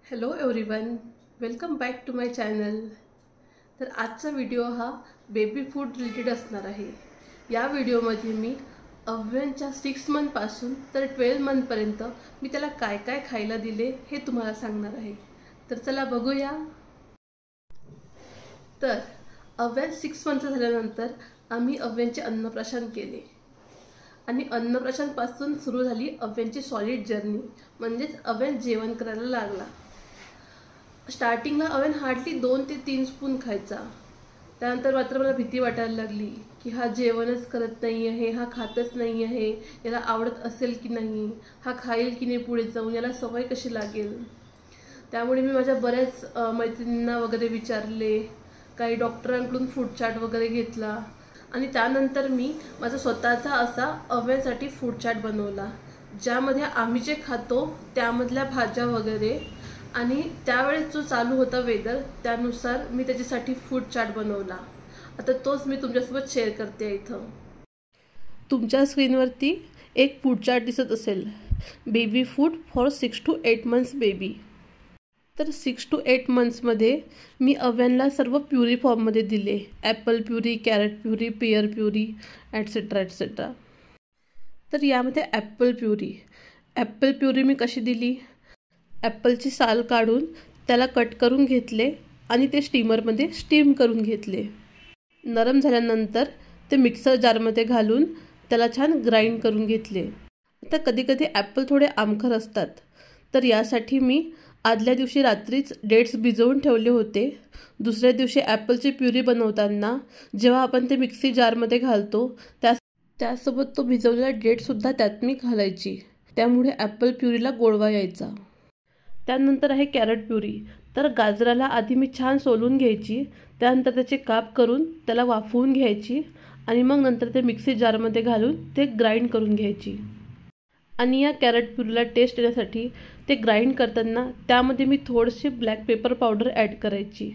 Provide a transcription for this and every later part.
Hello everyone, welcome back to my channel. तर आजचा video हा बेबी फूड रिलेटेड असणार आहे. या व्हिडिओमध्ये मी अव्यांच्या 6 मंथपासून तर 12 मंथपर्यंत मी त्याला काय काय खायला दिले हे तुम्हाला सांगणार आहे. तर चला बघूया. तर अव्यान 6 मंथ झाल्यानंतर आम्ही अव्यांचे अन्नप्राशन केले आणि अन्नप्राशनपासून सुरू झाली अव्यांची सॉलिड जर्नी, म्हणजेच अव्यान जेवण करायला लागला. स्टार्टिंगला अव्यान हार्डली 2 ते 3 स्पून खायचा. त्यानंतर मात्र मला भीती वाटायला लागली की हा जेवणच करत नाही आहे, हा खातच नाही आहे, याला आवडत असेल की नाही, हा खाईल की नाही पुढे जाऊन, याला सवय कशी लागेल. त्यामुळे मी माझ्या बऱ्याच मैत्रिणींना वगैरे विचारले, काही डॉक्टरांकडून फूड चार्ट वगैरे घेतला आणि त्यानंतर मी माझा स्वतःचा असा अव्यांसाठी फूड चार्ट बनवला, ज्यामध्ये आम्ही जे खातो त्यामधल्या भाज्या वगैरे आणि त्यावेळेस जो चालू होता वेदर त्यानुसार मी त्याच्यासाठी फूड चार्ट बनवला. आता तोच मी तुमच्यासोबत शेअर करते. इथं तुमच्या स्क्रीनवरती एक फूड चार्ट दिसत असेल, baby food for 6 to 8 months baby. तर 6 to 8 मंथ्समध्ये मी अव्यांना सर्व प्युरी फॉर्ममध्ये दिले. Apple puree, carrot puree, pear puree, et cetera et cetera. तर यामध्ये ॲपल प्युरी मी कशी दिली, ॲपलची साल काढून त्याला कट करून घेतले आणि ते स्टीमरमध्ये स्टीम करून घेतले. नरम झाल्यानंतर ते मिक्सर जारमध्ये घालून त्याला छान ग्राइंड करून घेतले. आता कधीकधी ॲपल थोडे आमखर असतात, तर यासाठी मी आदल्या दिवशी रात्रीच डेट्स भिजवून ठेवले होते. दुसऱ्या दिवशी ॲपलची प्युरी बनवताना जेव्हा आपण ते मिक्सी जारमध्ये घालतो त्यासोबत तो भिजवलेला डेटसुद्धा त्यात मी घालायची, त्यामुळे ॲपल प्युरीला गोडवा यायचा. त्यानंतर आहे कॅरेट प्युरी. तर गाजराला आधी मी छान सोलून घ्यायची, त्यानंतर त्याचे काप करून त्याला वाफवून घ्यायची आणि मग नंतर ते मिक्सी जारमध्ये घालून ते ग्राइंड करून घ्यायची. आणि या कॅरेट प्युरीला टेस्ट येण्यासाठी ते ग्राइंड करताना त्यामध्ये मी थोडीशी ब्लॅक पेपर पावडर ॲड करायची,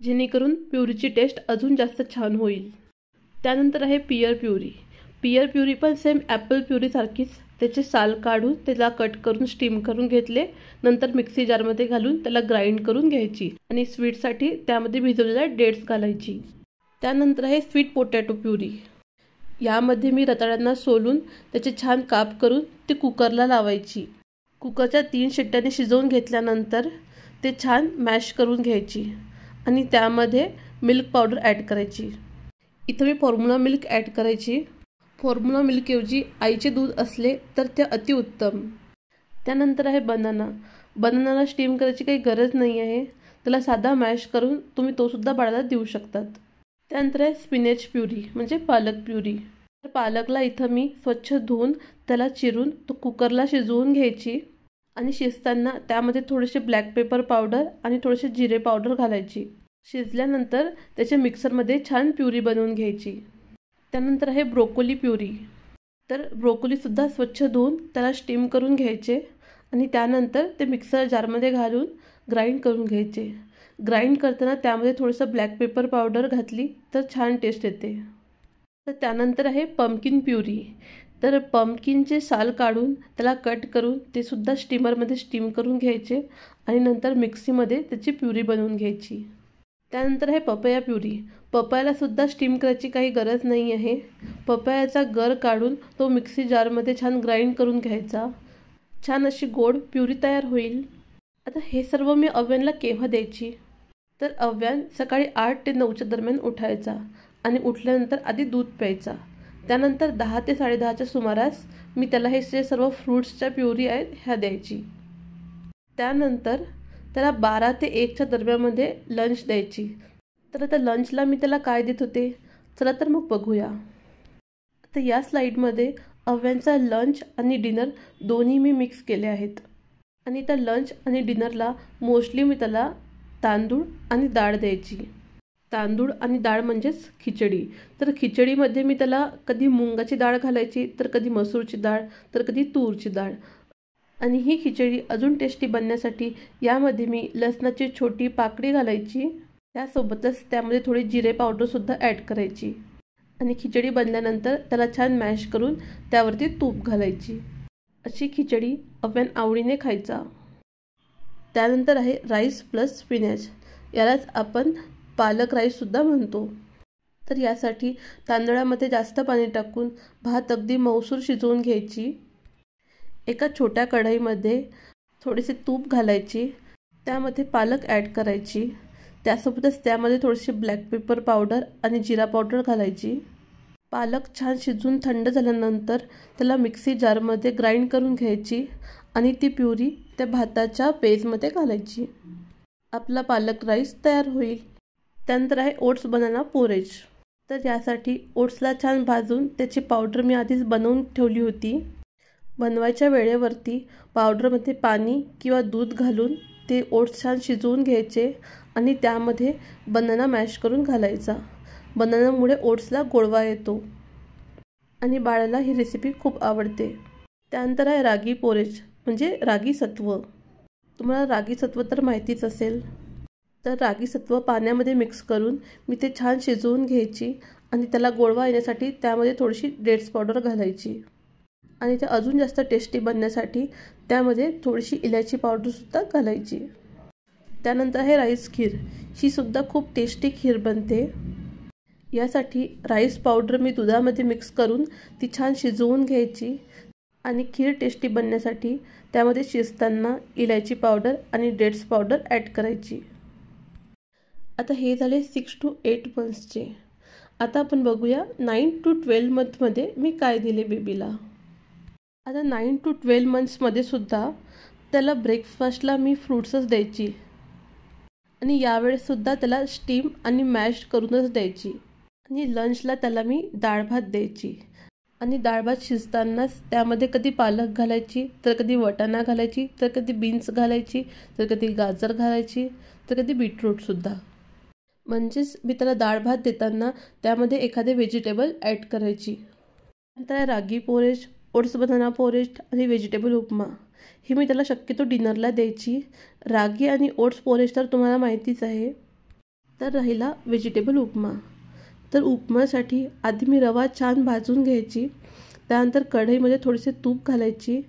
जेणेकरून प्युरीची टेस्ट अजून जास्त छान होईल. त्यानंतर आहे पियर प्युरी पण सेम ॲपल प्युरीसारखीच. त्याचे साल काढून त्याला कट करून स्टीम करून घेतले, नंतर मिक्सी जारमध्ये घालून त्याला ग्राइंड करून घ्यायची आणि स्वीटसाठी त्यामध्ये भिजवलेल्या डेट्स घालायची. त्यानंतर आहे स्वीट पोटॅटो प्युरी. यामध्ये मी रताळ्यांना सोलून त्याचे छान काप करून ते कुकरला लावायची. कुकरच्या 3 शिट्ट्याने शिजवून घेतल्यानंतर ते छान मॅश करून घ्यायची आणि त्यामध्ये मिल्क पावडर ॲड करायची. इथं मी फॉर्म्युला मिल्क ॲड करायची. फॉर्म्युला मिल्कऐवजी आईचे दूध असले तर ते अतिउत्तम. त्यानंतर आहे बनानाला स्टीम करायची काही गरज नाही आहे, त्याला साधा मॅश करून तुम्ही तोसुद्धा बाळाला देऊ शकतात. त्यानंतर आहे स्पिनच प्युरी म्हणजे पालक प्युरी. तर पालकला इथं मी स्वच्छ धुवून त्याला चिरून तो कुकरला शिजवून घ्यायची आणि शिजताना त्यामध्ये थोडेसे ब्लॅक पेपर पावडर आणि थोडेसे जिरे पावडर घालायची. शिजल्यानंतर त्याच्या मिक्सरमध्ये छान प्युरी बनवून घ्यायची. त्यानंतर आहे ब्रोकोली प्युरी. तर ब्रोकोलीसुद्धा स्वच्छ धुवून त्याला स्टीम करून घ्यायचे आणि त्यानंतर ते मिक्सर जारमध्ये घालून ग्राइंड करून घ्यायचे. ग्राइंड करताना त्यामध्ये थोडंसं ब्लॅक पेपर पावडर घातली तर छान टेस्ट येते. तर त्यानंतर आहे पंपकिन प्युरी. तर पंपकिनचे साल काढून त्याला कट करून ते सुद्धा स्टीमरमध्ये स्टीम करून घ्यायचे आणि नंतर मिक्सीमध्ये त्याची प्युरी बनवून घ्यायची. त्यानंतर आहे पपया प्युरी. पपयालासुद्धा स्टीम करायची काही गरज नाही आहे. पपयाचा गर काढून तो मिक्सी जारमध्ये छान ग्राइंड करून घ्यायचा. छान अशी गोड प्युरी तयार होईल. आता हे सर्व मी अव्यांना केव्हा द्यायची, तर अव्यान सकाळी 8 ते 9च्या दरम्यान उठायचा आणि उठल्यानंतर आधी दूध प्यायचा. त्यानंतर 10 ते 10:30च्या सुमारास मी त्याला हे जे सर्व फ्रूट्सच्या प्युरी आहेत ह्या द्यायची. त्यानंतर त्याला 12 ते 1च्या दरम्यानमध्ये लंच द्यायची. तर आता लंचला मी त्याला काय देत होते, चला तर मग बघूया. आता या स्लाईडमध्ये अव्यांचा लंच आणि डिनर दोन्ही मी मिक्स केले आहेत. आणि त्या लंच आणि डिनरला मोस्टली मी त्याला तांदूळ आणि डाळ द्यायची. तांदूळ आणि डाळ म्हणजेच खिचडी. तर खिचडीमध्ये मी त्याला कधी मुंगाची डाळ घालायची, तर कधी मसूरची डाळ, तर कधी तूरची डाळ. आणि ही खिचडी अजून टेस्टी बनण्यासाठी यामध्ये मी लसणाची छोटी पाकळी घालायची. त्यासोबतच त्यामध्ये थोडी जिरे पावडरसुद्धा ॲड करायची आणि खिचडी बनल्यानंतर त्याला छान मॅश करून त्यावरती तूप घालायची. अशी खिचडी अव्यान आवडीने खायचा. त्यानंतर आहे राईस प्लस स्पिनॅच, यालाच आपण पालक राईससुद्धा म्हणतो. तर यासाठी तांदळामध्ये जास्त पाणी टाकून भात अगदी मऊसूर शिजवून घ्यायची. एका छोट्या कढईमध्ये थोडेसे तूप घालायची, त्यामध्ये पालक ॲड करायची. त्यासोबतच त्यामध्ये थोडीशी ब्लॅक पेपर पावडर आणि जिरा पावडर घालायची. पालक छान शिजून थंड झाल्यानंतर त्याला मिक्सी जारमध्ये ग्राइंड करून घ्यायची आणि ती प्युरी त्या भाताच्या पेजमध्ये घालायची. आपला पालक राईस तयार होईल. त्यानंतर आहे ओट्स बनाना पोरेज. तर यासाठी ओट्सला छान भाजून त्याची पावडर मी आधीच बनवून ठेवली होती. बनवायच्या वेळेवरती पावडरमध्ये पाणी किंवा दूध घालून ते ओट्स छान शिजवून घ्यायचे आणि त्यामध्ये बनाना मॅश करून घालायचा. बनानामुळे ओट्सला गोडवा येतो आणि बाळाला ही रेसिपी खूप आवडते. त्यानंतर आहे रागी पोरेज म्हणजे रागी सत्व. तुम्हाला रागी सत्व तर माहितीच असेल. तर रागी सत्व पाण्यामध्ये मिक्स करून मी ते छान शिजवून घ्यायची आणि त्याला गोडवा येण्यासाठी त्यामध्ये थोडीशी डेट्स पावडर घालायची आणि ते अजून जास्त टेस्टी बनण्यासाठी त्यामध्ये थोडीशी इलायची पावडरसुद्धा घालायची. त्यानंतर आहे राईस खीर. ही सुद्धा खूप टेस्टी खीर बनते. यासाठी राईस पावडर मी दुधामध्ये मिक्स करून ती छान शिजवून घ्यायची आणि खीर टेस्टी बनण्यासाठी त्यामध्ये शिजताना इलायची पावडर आणि डेट्स पावडर ॲड करायची. आता हे झाले 6 to 8 मंथ्सचे. आता आपण बघूया 9 to 12 मंथमध्ये मी काय दिले बेबीला. आता 9 to 12 मंथ्समध्ये सुद्धा त्याला ब्रेकफास्टला मी फ्रूट्सच द्यायची आणि यावेळेससुद्धा त्याला स्टीम आणि मॅश करूनच द्यायची आणि लंचला त्याला मी डाळ भात द्यायची आणि डाळ भात शिजतानाच त्यामध्ये कधी पालक घालायची, तर कधी वाटाणा घालायची, तर कधी बीन्स घालायची, तर कधी गाजर घालायची, तर कधी बीटरूटसुद्धा. म्हणजेच मी त्याला डाळ भात देताना त्यामध्ये एखादे व्हेजिटेबल ॲड करायची. नंतर रागी पोरेज, ओट्स बनाना पोरेज आणि व्हेजिटेबल उपमा हे मी त्याला शक्यतो डिनरला द्यायची. रागी आणि ओट्स पोरेज तर तुम्हाला माहितीच आहे. तर राहिला व्हेजिटेबल उपमा. तर उपमासाठी आधी मी रवा छान भाजून घ्यायची. त्यानंतर कढईमध्ये थोडेसे तूप घालायची,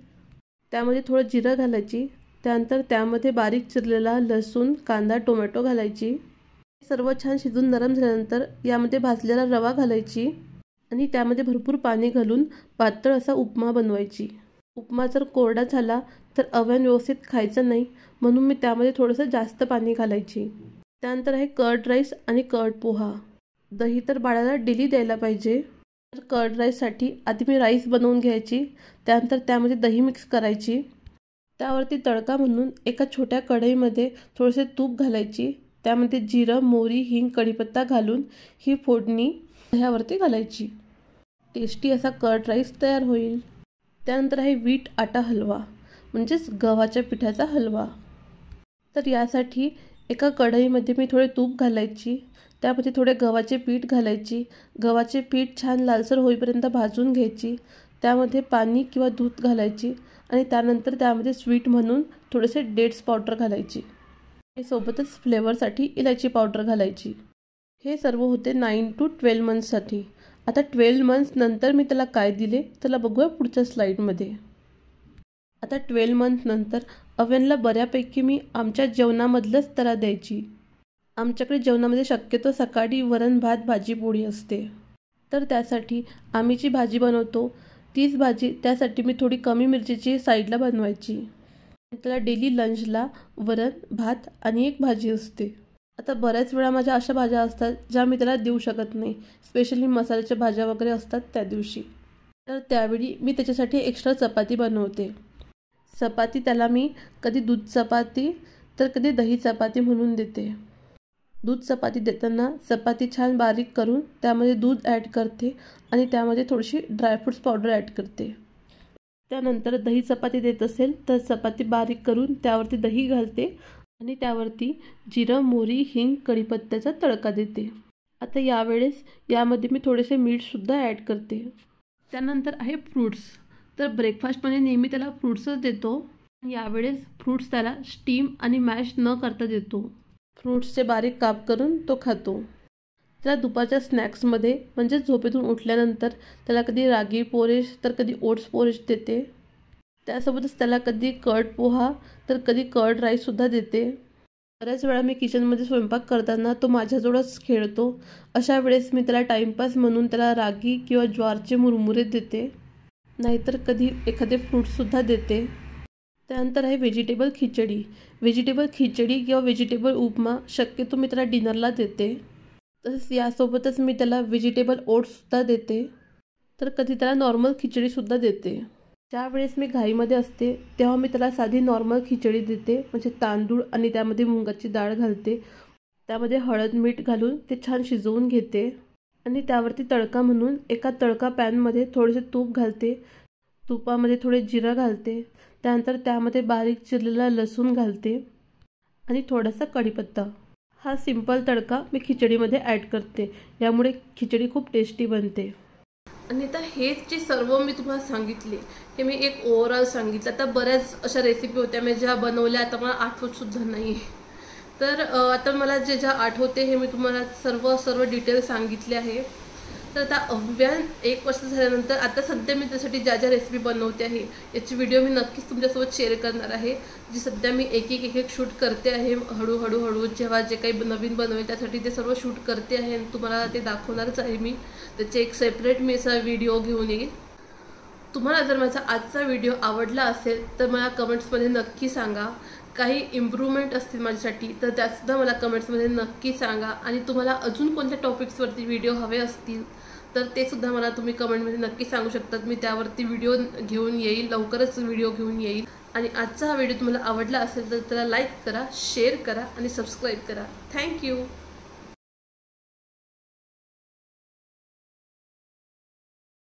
त्यामध्ये थोडं जिरं घालायची. त्यानंतर त्यामध्ये बारीक चिरलेला लसूण, कांदा, टोमॅटो घालायची. सर्व छान शिजून नरम झाल्यानंतर यामध्ये भाजलेला रवा घालायची आणि त्यामध्ये भरपूर पाणी घालून पातळ असा उपमा बनवायची. उपमा जर कोरडा झाला तर अव्यान व्यवस्थित खायचं नाही, म्हणून मी त्यामध्ये थोडंसं जास्त पाणी घालायची. त्यानंतर आहे कर्ड राईस आणि कर्ड पोहा. दही तर बाळाला डेली द्यायला पाहिजे. तर कर्ड राईससाठी आधी मी राईस बनवून घ्यायची. त्यानंतर त्यामध्ये दही मिक्स करायची. त्यावरती तडका म्हणून एका छोट्या कढईमध्ये थोडेसे तूप घालायची. त्यामध्ये जिरं, मोहरी, हिंग, कढीपत्ता घालून ही फोडणी ह्यावरती घालायची. टेस्टी असा कर्ड राईस तयार होईल. त्यानंतर आहे व्हीट आटा हलवा म्हणजेच गव्हाच्या पिठाचा हलवा. तर यासाठी एका कढईमध्ये मी थोडे तूप घालायची, त्यामध्ये थोडे गव्हाचे पीठ घालायची. गव्हाचे पीठ छान लालसर होईपर्यंत भाजून घ्यायची. त्यामध्ये पाणी किंवा दूध घालायची आणि त्यानंतर त्यामध्ये स्वीट म्हणून थोडेसे डेट्स पावडर घालायची. सोबतच फ्लेवरसाठी इलायची पावडर घालायची. हे सर्व होते 9 to 12 मंथ्ससाठी. आता 12 मंथ्स नंतर मी त्याला काय दिले त्याला बघूया पुढच्या स्लाईडमध्ये. आता 12 मंथ नंतर अव्यानला बऱ्यापैकी मी आमच्या जेवणामधलंच त्याला द्यायची. आमच्याकडे जेवणामध्ये शक्यतो सकाळी वरण भात भाजी पोळी असते. तर त्यासाठी आम्ही जी भाजी बनवतो तीच भाजी त्यासाठी मी थोडी कमी मिरचीची साईडला बनवायची. त्याला डेली लंचला वरण भात आणि एक भाजी असते. आता बऱ्याच वेळा माझ्या अशा भाज्या असतात ज्या मी त्याला देऊ शकत नाही, स्पेशली मसाल्याच्या भाज्या वगैरे असतात त्या दिवशी. तर त्यावेळी मी त्याच्यासाठी एक्स्ट्रा चपाती बनवते. चपाती त्याला मी कधी दूध चपाती तर कधी दही चपाती म्हणून देते. दूध चपाती देताना चपाती छान बारीक करून त्यामध्ये दूध ॲड करते आणि त्यामध्ये थोडीशी ड्रायफ्रूट्स पावडर ॲड करते. त्यानंतर दही चपाती देत असेल तर चपाती बारीक करून त्यावरती दही घालते आणि त्यावरती जिरं, मोहरी, हिंग, कढीपत्त्याचा तडका देते. आता यावेळेस यामध्ये मी थोडेसे मीठसुद्धा ॲड करते. त्यानंतर आहे फ्रूट्स. तर ब्रेकफास्टमध्ये नेहमी त्याला फ्रूट्सच देतो. यावेळेस फ्रूट्स त्याला स्टीम आणि मॅश न करता देतो. फ्रूट्सचे बारीक काप करून तो खातो. त्याला दुपारच्या स्नॅक्समध्ये म्हणजे झोपेतून उठल्यानंतर त्याला कधी रागी पोरेज तर कधी ओट्स पोरेज देते. त्यासोबतच त्याला कधी कर्ड पोहा तर कधी कर्ड राईससुद्धा देते. बऱ्याच वेळा मी किचनमध्ये स्वयंपाक करताना तो माझ्याजवळच खेळतो. अशा वेळेस मी त्याला टाईमपास म्हणून त्याला रागी किंवा ज्वारचे मुरमुरे देते, नाहीतर कधी एखादे फ्रूटसुद्धा देते. त्यानंतर आहे व्हेजिटेबल खिचडी. व्हेजिटेबल खिचडी किंवा व्हेजिटेबल उपमा शक्यतो मी त्याला डिनरला देते. तसेच यासोबतच मी त्याला व्हेजिटेबल ओट्ससुद्धा देते, तर कधी त्याला नॉर्मल खिचडीसुद्धा देते. ज्यावेळेस मी घाईमध्ये असते तेव्हा मी त्याला साधी नॉर्मल खिचडी देते, म्हणजे तांदूळ आणि त्यामध्ये मुगाची डाळ घालते. त्यामध्ये हळद मीठ घालून ते छान शिजवून घेते आणि त्यावरती तडका म्हणून एका तडका पॅनमध्ये थोडेसे तूप घालते. तुपामध्ये थोडे जिरा घालते. त्यानंतर त्यामध्ये बारीक चिरलेला लसूण घालते आणि थोडासा कढीपत्ता. हा सिंपल तडका मी खिचडीमध्ये ॲड करते. यामुळे खिचडी खूप टेस्टी बनते. आणि आता हेच जे सर्व मी तुम्हाला सांगितले हे मी एक ओव्हरऑल सांगितलं. आता बऱ्याच अशा रेसिपी होत्या मी ज्या बनवल्या, आता मला आठवतसुद्धा नाही. तर आता मला ज्या आठवते हे मी तुम्हाला सर्व डिटेल सांगितले आहे. तर आता अव्यान 1 वर्ष झाल्यानंतर आता सध्या मी त्यासाठी ज्या रेसिपी बनवते आहे याची व्हिडिओ मी नक्कीच तुमच्यासोबत शेअर करणार आहे. जी सध्या मी एक एक शूट करते आहे. हळूहळू जेव्हा जे काही नवीन बनवेल त्यासाठी ते सर्व शूट करते आहे आणि तुम्हाला ते दाखवणारच आहे मी. त्याचे एक सेपरेट मी असा व्हिडिओ घेऊन येईल. तुम्हाला जर माझा आजचा व्हिडिओ आवडला असेल तर मला कमेंट्समध्ये नक्की सांगा. काही इम्प्रूव्हमेंट असतील माझ्यासाठी तर त्यासुद्धा मला कमेंट्समध्ये नक्की सांगा. आणि तुम्हाला अजून कोणत्या टॉपिक्सवरती व्हिडिओ हवे असतील तर ते सुद्धा मला तुम्ही कमेंटमध्ये नक्की सांगू शकतात. मी त्यावरती व्हिडिओ घेऊन येईल, लवकरच व्हिडिओ घेऊन येईल. आणि आजचा हा व्हिडिओ तुम्हाला आवडला असेल तर त्याला लाईक करा, शेअर करा आणि सबस्क्राईब करा. थँक्यू.